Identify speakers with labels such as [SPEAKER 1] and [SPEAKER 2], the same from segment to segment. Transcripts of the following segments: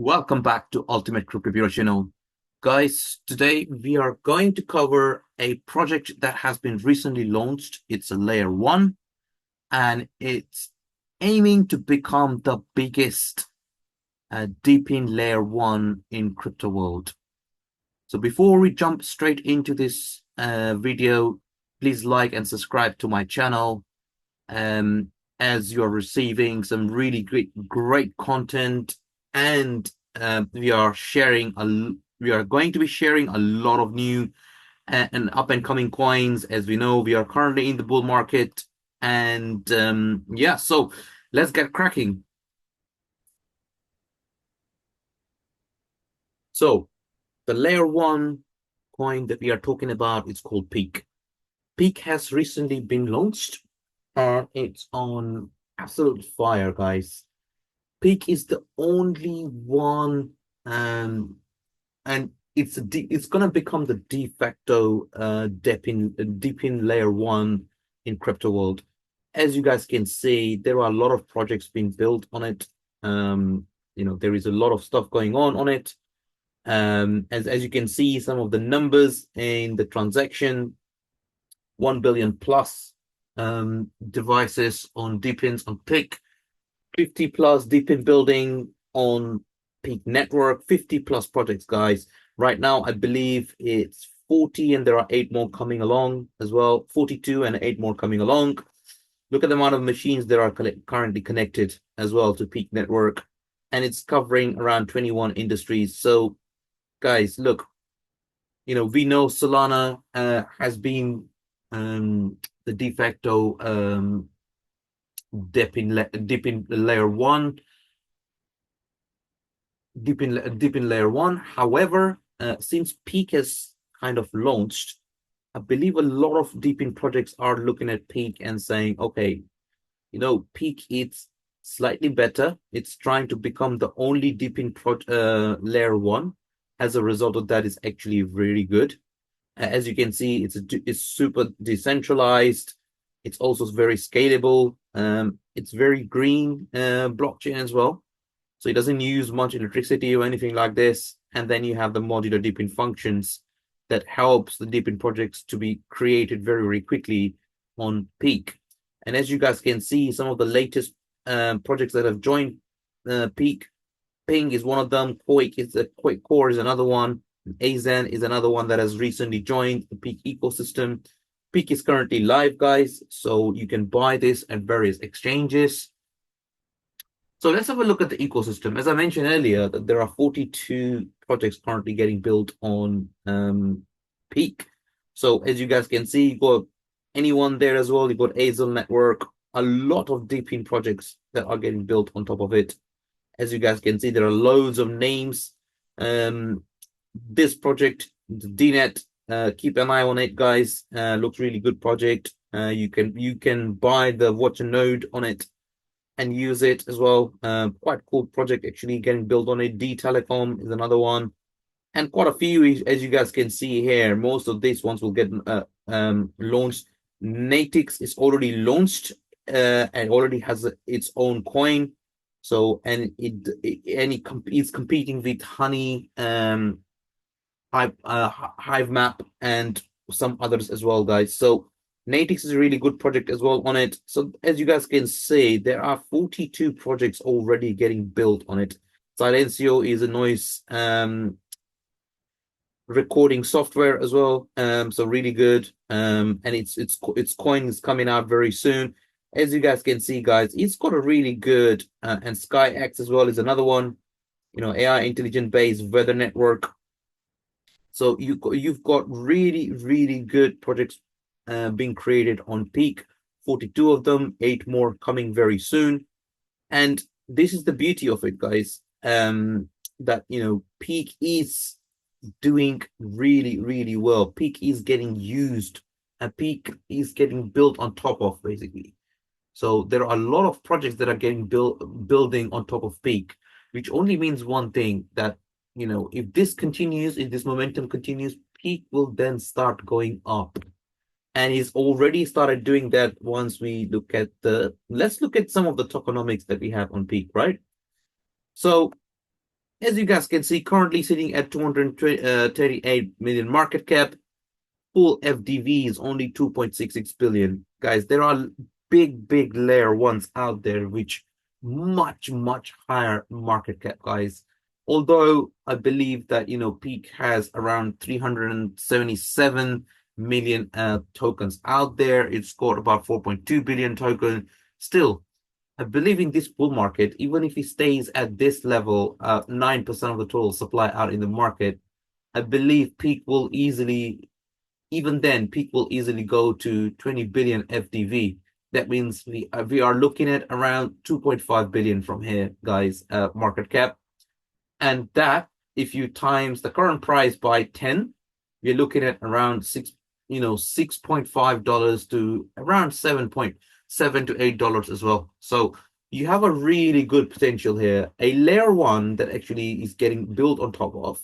[SPEAKER 1] Welcome back to Ultimate Crypto Bureau channel. Guys, today we are going to cover a project that has been recently launched. It's a layer one and it's aiming to become the biggest Depin layer one in crypto world. So before we jump straight into this video, please like and subscribe to my channel as you're receiving some really great content, and we are going to be sharing a lot of new and up and coming coins. As we know, we are currently in the bull market, and yeah, so let's get cracking. So the layer one coin that we are talking about is called PEAQ. PEAQ has recently been launched and it's on absolute fire, guys. PEAQ is the only one, and it's gonna become the de facto Depin layer one in crypto world. As you guys can see, there are a lot of projects being built on it. There is a lot of stuff going on it. As you can see, some of the numbers in the transaction, 1 billion plus devices on Depins on PEAQ, 50 plus Depin building on PEAQ network, 50 plus projects, guys. Right now, I believe it's 40 and there are 8 more coming along as well. 42 and 8 more coming along. Look at the amount of machines that are currently connected as well to PEAQ network. And it's covering around 21 industries. So, guys, look, we know Solana has been the de facto Depin layer one, Depin layer one. However, since PEAQ has kind of launched, I believe a lot of Depin projects are looking at PEAQ and saying, okay, PEAQ is slightly better. It's trying to become the only Depin layer one. As a result of that, it's actually really good. As you can see, it's super decentralized. It's also very scalable. It's very green blockchain as well. So it doesn't use much electricity or anything like this. And then you have the modular Depin functions that helps the Depin projects to be created very, very quickly on PEAQ. And as you guys can see, some of the latest projects that have joined PEAQ, Ping is one of them. Quake Core is another one. Azen is another one that has recently joined the PEAQ ecosystem. PEAQ is currently live, guys, so you can buy this at various exchanges. So let's have a look at the ecosystem. As I mentioned earlier, that there are 42 projects currently getting built on PEAQ. So as you guys can see, you got anyone there as well. You got Azel Network, a lot of Depin projects that are getting built on top of it. As you guys can see, there are loads of names. This project, the DNet, keep an eye on it, guys. Looks really good project. You can buy the watcher node on it and use it as well. Quite cool project actually getting built on it. D Telecom is another one, and quite a few, as you guys can see here. Most of these ones will get launched. Natix is already launched and already has its own coin. So it competes competing with Honey, Hive Map, and some others as well, guys. So Natix is a really good project as well on it. So as you guys can see, there are 42 projects already getting built on it. Silencio is a noise recording software as well. So really good. And its coin is coming out very soon. As you guys can see, guys, it's got a really good and SkyX as well is another one. AI intelligent based weather network. So you've got really, really good projects being created on PEAQ. 42 of them, 8 more coming very soon. And this is the beauty of it, guys. That PEAQ is doing really, really well. PEAQ is getting used, and PEAQ is getting built on top of, basically. So there are a lot of projects that are getting building on top of PEAQ, which only means one thing, that if this continues, if this momentum continues, PEAQ will then start going up. And he's already started doing that. Once we look at let's look at some of the tokenomics that we have on PEAQ, right? So As you guys can see, currently sitting at 238 million market cap. Full FDV is only 2.66 billion. Guys, there are big layer ones out there which much higher market cap, guys. Although I believe that PEAQ has around 377 million tokens out there. It's got about 4.2 billion token. Still, I believe in this bull market, even if it stays at this level, 9% of the total supply out in the market, I believe PEAQ will easily, even then, PEAQ will easily go to 20 billion FDV. That means we are looking at around 2.5 billion from here, guys, market cap. And that, if you times the current price by 10, we're looking at around $6.5 to around 7.7 to $8 as well. So you have a really good potential here. A layer one that actually is getting built on top of.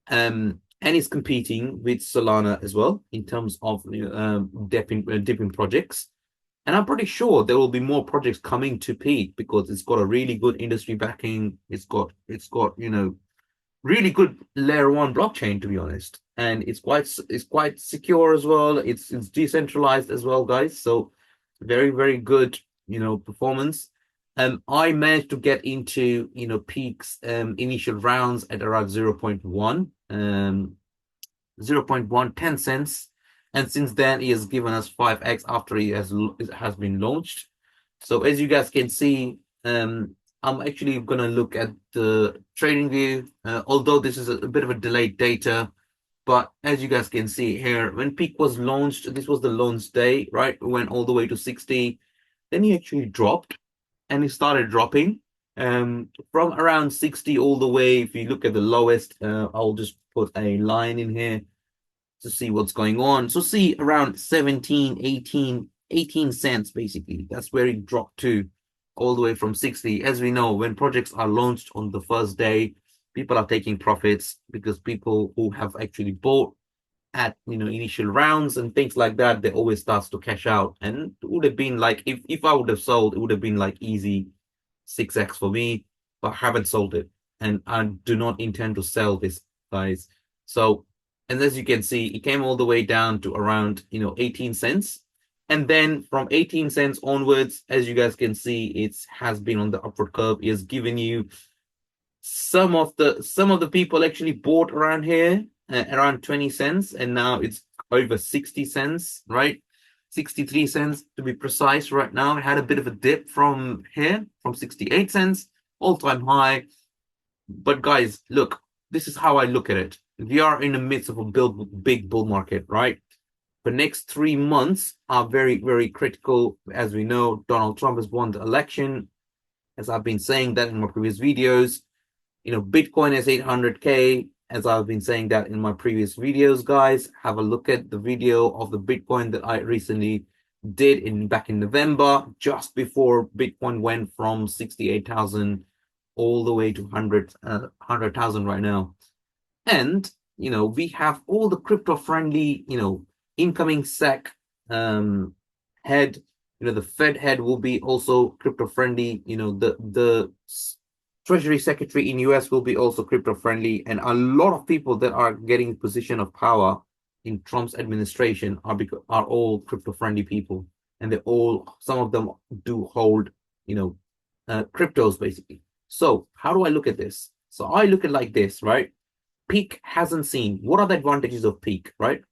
[SPEAKER 1] And is competing with Solana as well in terms of Depin projects. And I'm pretty sure there will be more projects coming to PEAQ because it's got a really good industry backing. It's got really good layer one blockchain, to be honest, and it's quite secure as well. It's decentralized as well, guys. So very good performance. I managed to get into PEAQ's initial rounds at around 0.1 10 cents, and since then he has given us 5x after it has been launched. So as you guys can see, I'm actually gonna look at the trading view, although this is a bit of a delayed data. But as you guys can see here, when PEAQ was launched, this was the launch day, right? It went all the way to 60. Then he actually dropped, and he started dropping from around 60 all the way. If you look at the lowest, I'll just put a line in here to see what's going on. So see around 17, 18 cents, basically. That's where it dropped to, all the way from 60. As we know, when projects are launched on the first day, people are taking profits because people who have actually bought at initial rounds and things like that, they always starts to cash out. And it would have been like, if I would have sold, it would have been like easy 6x for me, but I haven't sold it, and I do not intend to sell this, guys. So, and as you can see, it came all the way down to around 18 cents. And then from 18 cents onwards, as you guys can see, it has been on the upward curve. It has given you some of the people actually bought around here around 20 cents, and now it's over 60 cents, right? 63 cents to be precise right now. It had a bit of a dip from here, from 68 cents, all-time high. But guys, look, this is how I look at it. We are in the midst of a big bull market, right? The next 3 months are very critical. As we know, Donald Trump has won the election. As I've been saying that in my previous videos, Bitcoin is 800K. As I've been saying that in my previous videos, guys, have a look at the video of the Bitcoin that I recently did back in November, just before Bitcoin went from 68,000 all the way to 100,000 right now. And we have all the crypto friendly incoming SEC head. The Fed head will be also crypto friendly. The Treasury Secretary in US will be also crypto friendly, and a lot of people that are getting position of power in Trump's administration are all crypto friendly people, and some of them do hold cryptos basically. So how do I look at this? So I look at it like this, right? PEAQ hasn't seen, what are the advantages of PEAQ, right?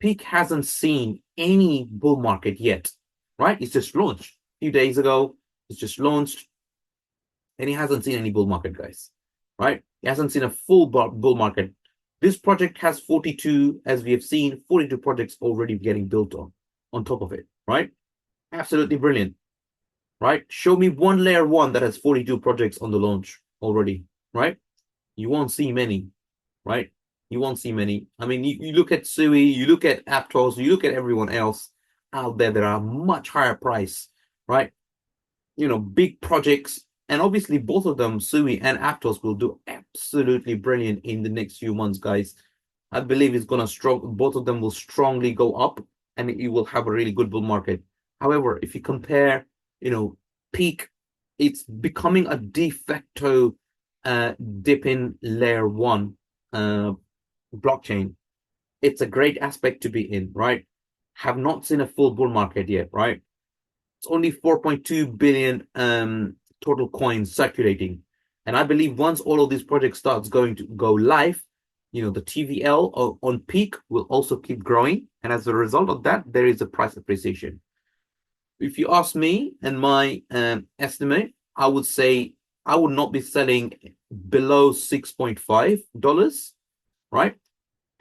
[SPEAKER 1] PEAQ hasn't seen any bull market yet, right? It's just launched a few days ago. It's just launched. And he hasn't seen any bull market, guys, right? He hasn't seen a full bull market. This project has 42, as we have seen, 42 projects already getting built on top of it, right? Absolutely brilliant, right? Show me one layer one that has 42 projects on the launch already, right? You won't see many, right? You won't see many. I mean, you look at Sui, you look at Aptos, you look at everyone else out there that are much higher price, right? Big projects. And obviously, both of them, Sui and Aptos, will do absolutely brilliant in the next few months, guys. I believe it's gonna both of them will strongly go up, and it will have a really good bull market. However, if you compare, PEAQ, it's becoming a de facto Depin layer one blockchain. It's a great aspect to be in, right? Have not seen a full bull market yet, right? It's only 4.2 billion total coins circulating. And I believe once all of these projects starts going to go live, the TVL on PEAQ will also keep growing. And as a result of that, there is a price appreciation. If you ask me and my estimate, I would say I would not be selling below $6.5, right?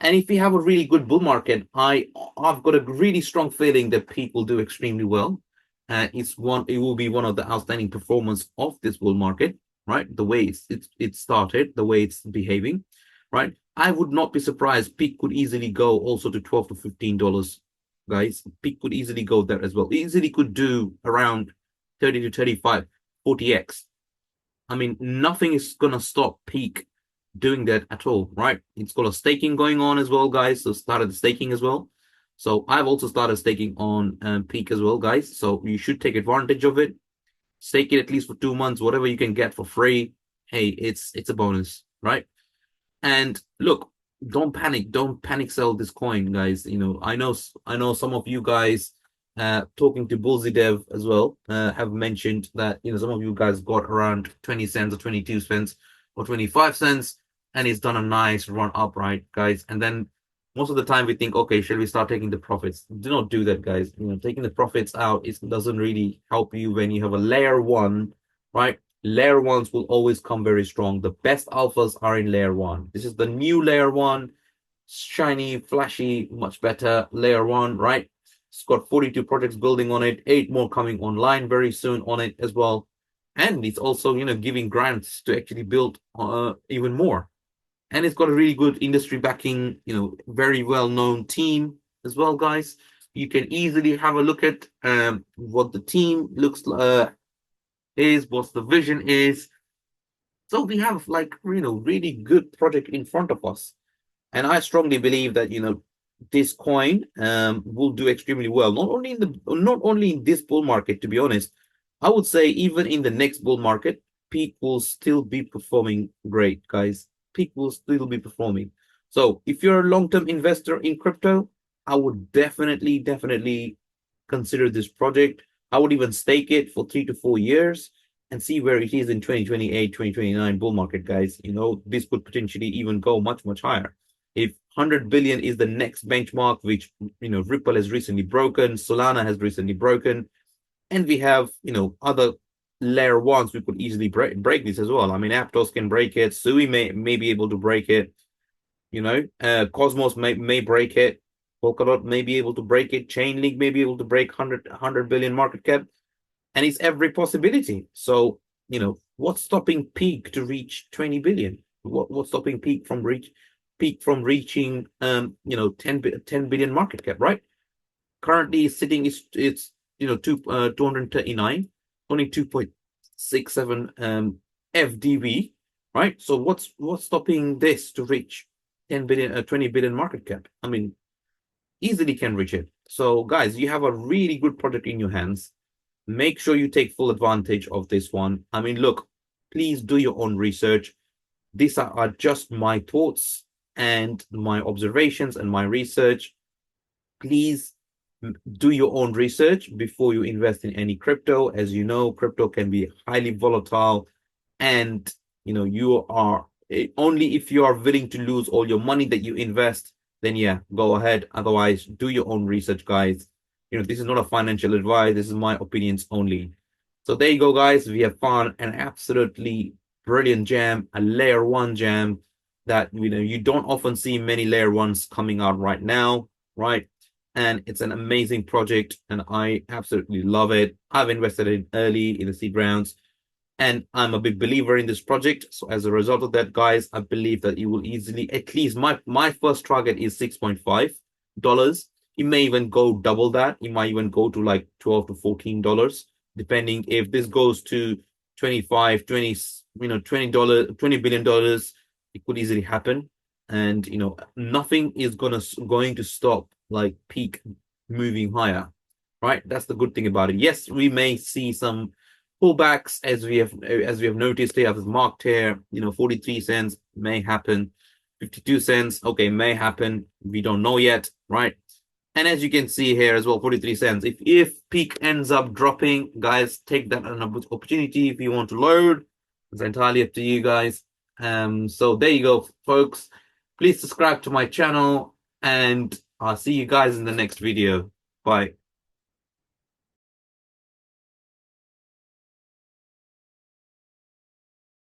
[SPEAKER 1] And if we have a really good bull market, I've got a really strong feeling that PEAQ will do extremely well. It will be one of the outstanding performance of this bull market, right? The way it started, the way it's behaving, right? I would not be surprised. PEAQ could easily go also to $12 to $15, guys. PEAQ could easily go there as well. It easily could do around 30 to 35, 40x. I mean, nothing is gonna stop PEAQ doing that at all, right? It's got a staking going on as well, guys. So started the staking as well. So I've also started staking on PEAQ as well, guys. So you should take advantage of it. Stake it at least for 2 months, whatever you can get for free. Hey, it's a bonus, right? And look, don't panic sell this coin, guys. I know some of you guys talking to Bullsy Dev as well have mentioned that some of you guys got around 20 cents or 22 cents or 25 cents, and it's done a nice run up, right, guys? And then most of the time we think, okay, should we start taking the profits? Do not do that, guys. Taking the profits out, it doesn't really help you when you have a layer one, right? Layer ones will always come very strong. The best alphas are in layer one. This is the new layer one, shiny, flashy, much better layer one, right? It's got 42 projects building on it, 8 more coming online very soon on it as well. And it's also, giving grants to actually build even more. And it's got a really good industry backing, very well-known team as well, guys. You can easily have a look at what the team looks what the vision is. So we have really good project in front of us. And I strongly believe that, this coin will do extremely well, not only in this bull market, to be honest. I would say even in the next bull market, PEAQ will still be performing great, guys. PEAQ will still be performing. So if you're a long-term investor in crypto, I would definitely consider this project. I would even stake it for 3 to 4 years and see where it is in 2028, 2029 bull market, guys. This could potentially even go much, much higher. If 100 billion is the next benchmark, which, Ripple has recently broken, Solana has recently broken, and we have, other layer ones, we could easily break this as well. I mean, Aptos can break it. Sui may be able to break it. Cosmos may break it. Polkadot may be able to break it. Chainlink may be able to break 100 billion market cap. And it's every possibility. So, what's stopping PEAQ to reach 20 billion? What's stopping PEAQ from reaching 10 billion market cap, right? Currently sitting it's 239, only 2.67 FDV, right? So what's stopping this to reach 10 billion, 20 billion market cap? I mean, easily can reach it. So guys, you have a really good product in your hands. Make sure you take full advantage of this one. I mean, look, please do your own research. These are just my thoughts and my observations and my research. Please do your own research before you invest in any crypto. As you know, crypto can be highly volatile, and you are only if you are willing to lose all your money that you invest, then yeah, go ahead. Otherwise, do your own research, guys. This is not a financial advice. This is my opinions only. So there you go, guys. We have found an absolutely brilliant jam, a layer one jam that you don't often see many layer ones coming out right now, right? And it's an amazing project, and I absolutely love it. I've invested in early in the seed rounds, and I'm a big believer in this project. So as a result of that, guys, I believe that you will easily, at least my first target is $6.5. It may even go double that. It might even go to like $12 to $14, depending if this goes to 25, 20, $20 billion. It could easily happen. And nothing is going to stop like PEAQ moving higher, right? That's the good thing about it. Yes, we may see some pullbacks, as we have noticed here, have marked here, 43 cents may happen, 52 cents, okay, may happen, we don't know yet, right? And as you can see here as well, 43 cents. If PEAQ ends up dropping, guys, take that as an opportunity. If you want to load, it's entirely up to you guys. So there you go, folks. Please subscribe to my channel, and I'll see you guys in the next video. Bye.